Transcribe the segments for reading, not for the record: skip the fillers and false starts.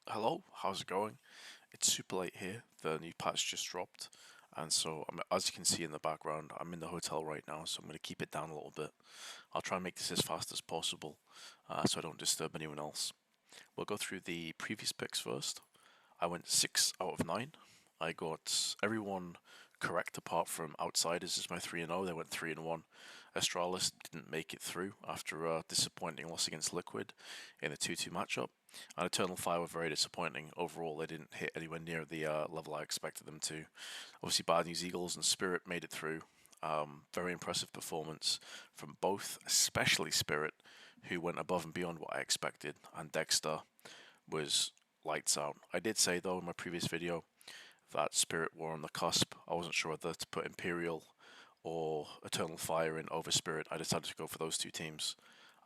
Hello, how's it going? It's super late here. The new patch just dropped, and so as you can see in the background, I'm in the hotel right now, so I'm going to keep it down a little bit. I'll try and make this as fast as possible, so I don't disturb anyone else. We'll go through the previous picks first. I went 6 out of 9. I got everyone correct apart from Outsiders is my 3-0. They went 3-1. Astralis didn't make it through after a disappointing loss against Liquid in the 2-2 matchup. And Eternal Fire were very disappointing. Overall, they didn't hit anywhere near the level I expected them to. Obviously, Bad News Eagles and Spirit made it through. Very impressive performance from both, especially Spirit, who went above and beyond what I expected, and Dexter was lights out. I did say though in my previous video that Spirit were on the cusp. I wasn't sure whether to put Imperial or Eternal Fire in over Spirit. I decided to go for those two teams,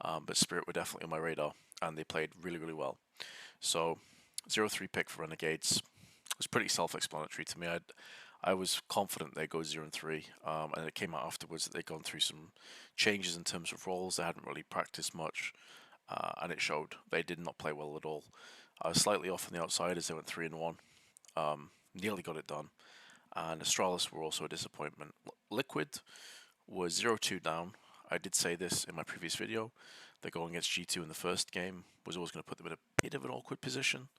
but Spirit were definitely on my radar, and they played really, really well. So 0-3 pick for Renegades was pretty self-explanatory to me. I was confident they'd go 0-3, and it came out afterwards that they'd gone through some changes in terms of roles. They hadn't really practiced much, and it showed. They did not play well at all. I was slightly off on the Outsiders. They went 3-1. Nearly got it done. And Astralis were also a disappointment. Liquid was 0-2 down. I did say this in my previous video. That going against G2 in the first game was always going to put them in a bit of an awkward position.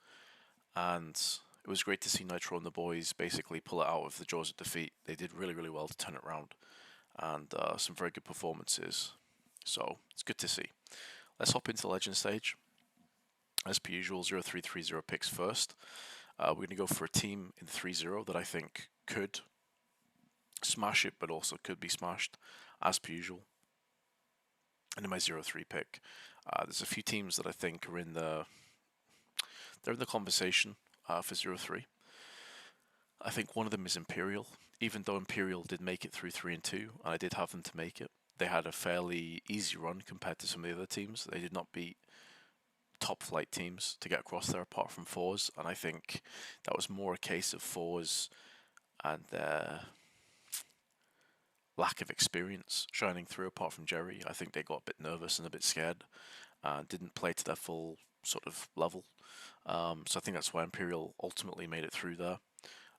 And it was great to see Nitro and the boys basically pull it out of the jaws of defeat. They did really, really well to turn it around. And some very good performances. So it's good to see. Let's hop into the Legend stage. As per usual, 0-3-3-0 picks first. We're going to go for a team in 3-0 that I think could smash it, but also could be smashed, as per usual. And in my 0-3 pick, there's a few teams that I think are in the conversation for 0-3. I think one of them is Imperial. Even though Imperial did make it through 3-2, and I did have them to make it, they had a fairly easy run compared to some of the other teams. They did not beat top flight teams to get across there apart from Fours, and I think that was more a case of Fours and their lack of experience shining through apart from Jerry. I think they got a bit nervous and a bit scared and didn't play to their full sort of level. So I think that's why Imperial ultimately made it through there.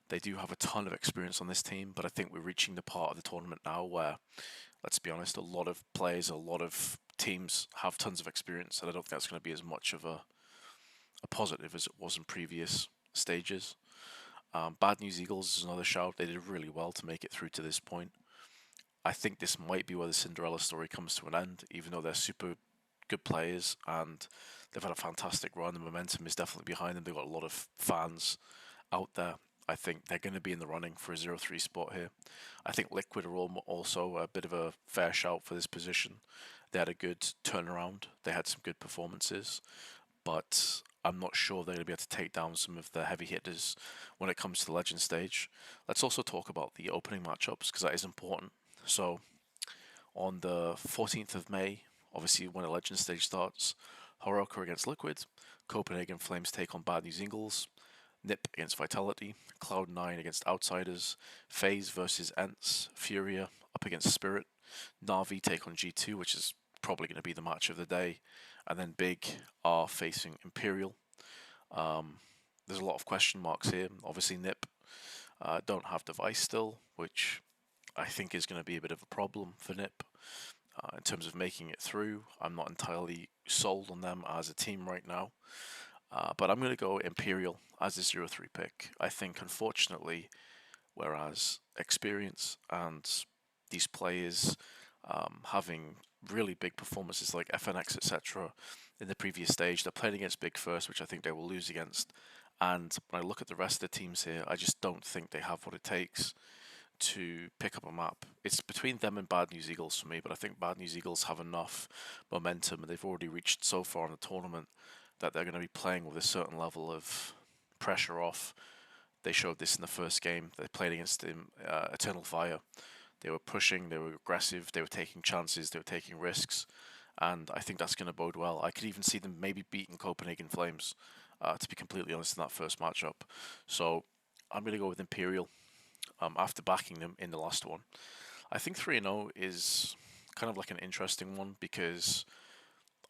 They do have a ton of experience on this team, but I think we're reaching the part of the tournament now where, let's be honest, a lot of players, a lot of teams have tons of experience, and I don't think that's going to be as much of a positive as it was in previous stages. Bad News Eagles is another shout. They did really well to make it through to this point. I think this might be where the Cinderella story comes to an end, even though they're super good players and they've had a fantastic run. The momentum is definitely behind them. They've got a lot of fans out there. I think they're going to be in the running for a 0-3 spot here. I think Liquid are also a bit of a fair shout for this position. They had a good turnaround. They had some good performances, but I'm not sure they're going to be able to take down some of the heavy hitters when it comes to the Legend stage. Let's also talk about the opening matchups because that is important. So, on the 14th of May, obviously when the Legend stage starts, Horoka against Liquid, Copenhagen Flames take on Bad News Eagles, Nip against Vitality, Cloud9 against Outsiders, FaZe versus Ents, Furia up against Spirit, Na'Vi take on G2, which is probably going to be the match of the day, and then Big are facing Imperial. There's a lot of question marks here. Obviously, Nip don't have device still, which I think is going to be a bit of a problem for Nip in terms of making it through. I'm not entirely sold on them as a team right now. But I'm going to go Imperial as a 0-3 pick. I think, unfortunately, whereas experience and these players having really big performances like FNX, etc., in the previous stage, they're playing against Big first, which I think they will lose against. And when I look at the rest of the teams here, I just don't think they have what it takes to pick up a map. It's between them and Bad News Eagles for me, but I think Bad News Eagles have enough momentum and they've already reached so far in the tournament that they're going to be playing with a certain level of pressure off. They showed this in the first game. They played against Eternal Fire. They were pushing, they were aggressive, they were taking chances, they were taking risks, and I think that's going to bode well. I could even see them maybe beating Copenhagen Flames, to be completely honest, in that first matchup. So I'm going to go with Imperial after backing them in the last one. I think 3-0 is kind of like an interesting one because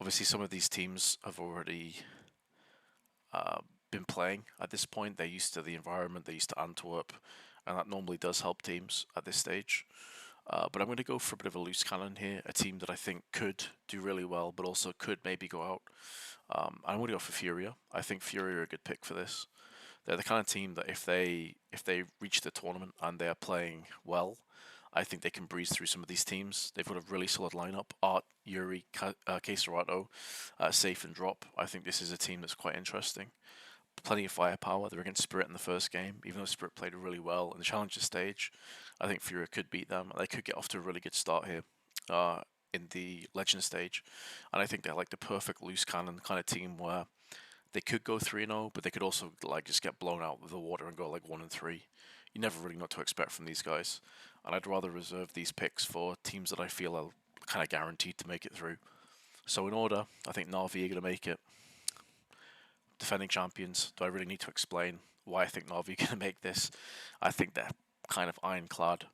obviously some of these teams have already been playing at this point. They're used to the environment, they're used to Antwerp, and that normally does help teams at this stage. But I'm going to go for a bit of a loose cannon here, a team that I think could do really well, but also could maybe go out. I'm going to go for Furia. I think Furia are a good pick for this. They're the kind of team that if they reach the tournament and they are playing well, I think they can breeze through some of these teams. They've got a really solid lineup. Art, Yuri, Caserato, Safe and Drop. I think this is a team that's quite interesting. Plenty of firepower. They're against Spirit in the first game, even though Spirit played really well in the challenger stage. I think Furia could beat them. They could get off to a really good start here in the legend stage, and I think they're like the perfect loose cannon kind of team where they could go 3-0, but they could also like just get blown out of the water and go like 1-3. You never really know what to expect from these guys, and I'd rather reserve these picks for teams that I feel are kind of guaranteed to make it through. So in order, I think Na'Vi are going to make it. Defending champions. Do I really need to explain why I think Na'Vi are going to make this? I think they're kind of ironclad.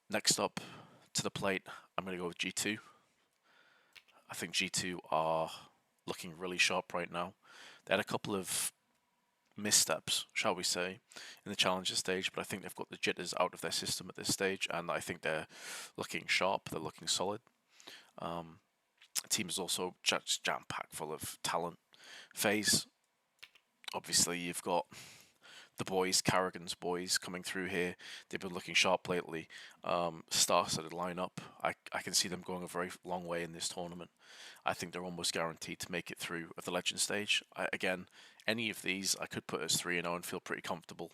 Next up to the plate, I'm going to go with G2. I think G2 are looking really sharp right now. They had a couple of missteps, shall we say, in the challenger stage, but I think they've got the jitters out of their system at this stage, and I think they're looking sharp. They're looking solid. The team is also just jam packed full of talent. FaZe, obviously, you've got the boys, Carrigan's boys, coming through here. They've been looking sharp lately. Star-studded lineup. I can see them going a very long way in this tournament. I think they're almost guaranteed to make it through at the legend stage. Again, any of these I could put as 3-0 and feel pretty comfortable.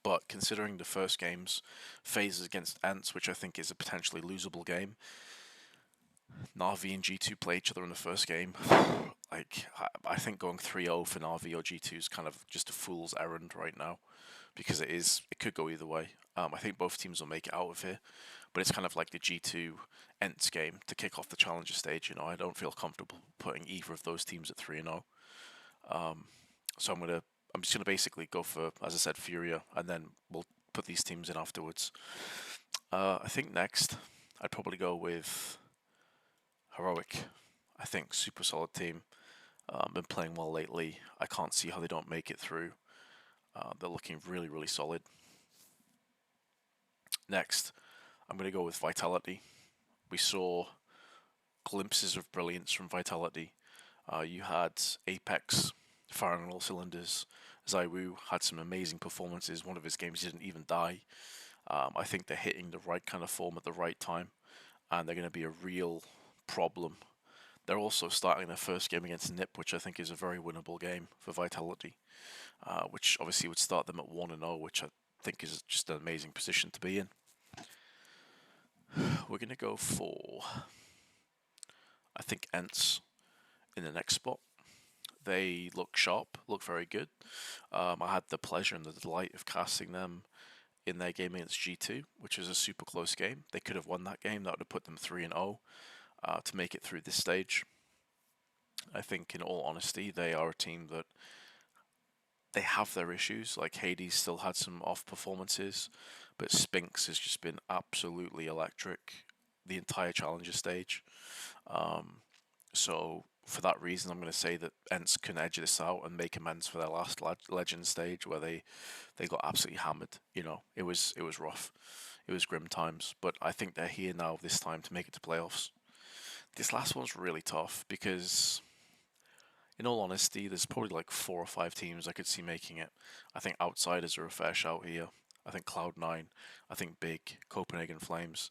But considering the first games, FaZe against Ents, which I think is a potentially losable game, Na'Vi and G2 play each other in the first game. Like, I think going 3-0 for Na'Vi or G2 is kind of just a fool's errand right now, because it could go either way. I think both teams will make it out of here, but it's kind of like the G2 Ents game to kick off the challenger stage. I don't feel comfortable putting either of those teams at 3-0. So I'm just gonna basically go for, as I said, Furia, and then we'll put these teams in afterwards. I think next I'd probably go with Heroic. I think super solid team. Been playing well lately. I can't see how they don't make it through. They're looking really, really solid. Next, I'm going to go with Vitality. We saw glimpses of brilliance from Vitality. You had Apex firing on all cylinders. Zaiwu had some amazing performances. One of his games he didn't even die. I think they're hitting the right kind of form at the right time, and they're going to be a real problem. They're also starting their first game against NiP, which I think is a very winnable game for Vitality, which obviously would start them at 1-0, which I think is just an amazing position to be in. We're going to go for, I think, Ents in the next spot. They look sharp, look very good. I had the pleasure and the delight of casting them in their game against G2, which was a super close game. They could have won that game. That would have put them 3-0 to make it through this stage. I think, in all honesty, they are a team that they have their issues. Like, Hades still had some off performances, but Spinks has just been absolutely electric the entire challenger stage. So for that reason, I'm going to say that Ents can edge this out and make amends for their last legend stage where they got absolutely hammered. It was rough. It was grim times, but I think they're here now this time to make it to playoffs. This last one's really tough because, in all honesty, there's probably like 4 or 5 teams I could see making it. I think Outsiders are a fair shout here. I think Cloud9, I think Big, Copenhagen Flames.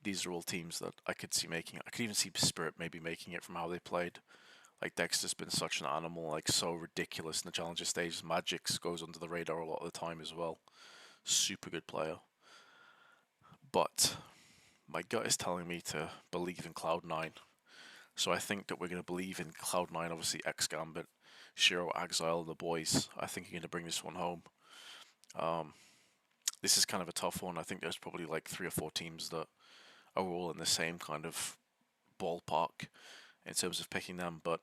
These are all teams that I could see making it. I could even see Spirit maybe making it from how they played. Like, Dexter's been such an animal, like so ridiculous in the challenger stages. Magix goes under the radar a lot of the time as well. Super good player. But my gut is telling me to believe in Cloud9. So I think that we're going to believe in Cloud9, obviously X-Gambit, Shiro, Exile, and the boys. I think you're going to bring this one home. This is kind of a tough one. I think there's probably like 3 or 4 teams that are all in the same kind of ballpark in terms of picking them, but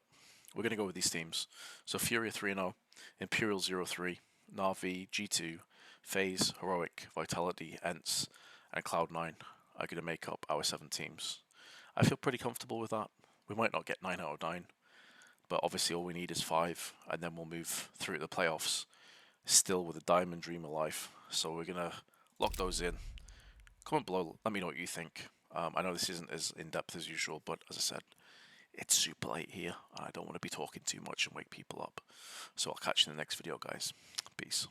we're going to go with these teams. So Furia 3-0, Imperial 0-3, Na'Vi, G2, FaZe, Heroic, Vitality, Ents, and Cloud9 are going to make up our 7 teams. I feel pretty comfortable with that. We might not get 9 out of 9, But obviously, all we need is 5, and then we'll move through to the playoffs, still with a diamond dream alive. So we're gonna lock those in. Comment below, let me know what you think. I know this isn't as in depth as usual, but as I said, it's super late here. I don't want to be talking too much and wake people up. So I'll catch you in the next video, guys. Peace.